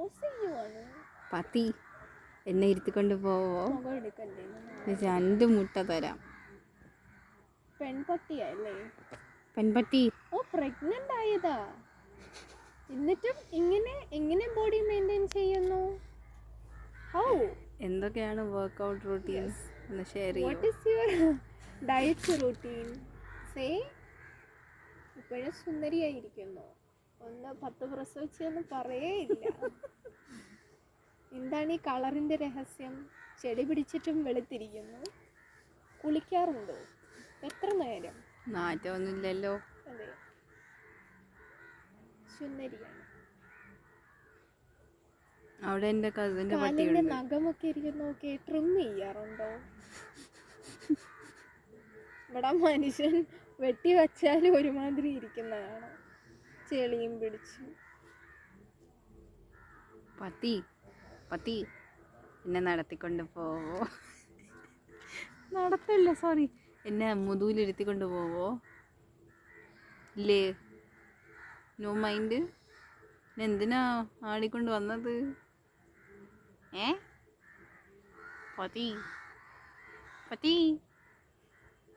Pose ചെയ്യുവാണ്. പത്തി എന്നെ ഇരുത്തിക്കൊണ്ട് പോവോ? മുഖം എടുക്കല്ലേ? 2 മുട്ട തരാം. പെൺപട്ടിയല്ലേ? പെൺപട്ടി. ഓ, പ്രഗ്നന്റ് ആയതാ. എന്നിട്ടും എങ്ങനെ ബോഡി മെയിൻറ്റെയിൻ ചെയ്യുന്നു? ഹൗ? എന്തൊക്കെയാണ് വർക്കൗട്ട് റൂട്ടീൻ ഒന്ന് ഷെയർ ചെയ്യൂ. What is your diet routine? Say. ഇപ്പോഴും സുന്ദരിയായിരിക്കുന്നു. 10 പ്രസവിച്ചെന്ന് പറയേയില്ല. എന്താണ് ഈ കളറിന്റെ രഹസ്യം? ചെടി പിടിച്ചിട്ടും വെളുത്തിരിക്കുന്നു. കുളിക്കാറുണ്ടോ? എത്ര നേരം? മാറ്റമൊന്നുമില്ലല്ലോ. അതെ, സുന്ദരിയാണ്. അവിടെ എൻ്റെ കസിൻ്റെ കാലിന്റെ പട്ടിയുണ്ട്. നഖമൊക്കെ ഇരിക്കുന്നു. ട്രിം ചെയ്യാറുണ്ടോ? ഇവിടെ മനുഷ്യൻ വെട്ടി വച്ചാൽ ഒരുമാതിരി ഇരിക്കുന്നതാണ്, ചെളിയും പിടിച്ച്. പത്തി പത്തി എന്നെ നടത്തിക്കൊണ്ട് പോവോ? നടത്തല്ല, സോറി, എന്നെ മുതുകിലിരുത്തിക്കൊണ്ട് പോവോ? ഇല്ലേ? No mind? എന്തിനാ ആടിക്കൊണ്ട് വന്നത്? പത്തി പത്തി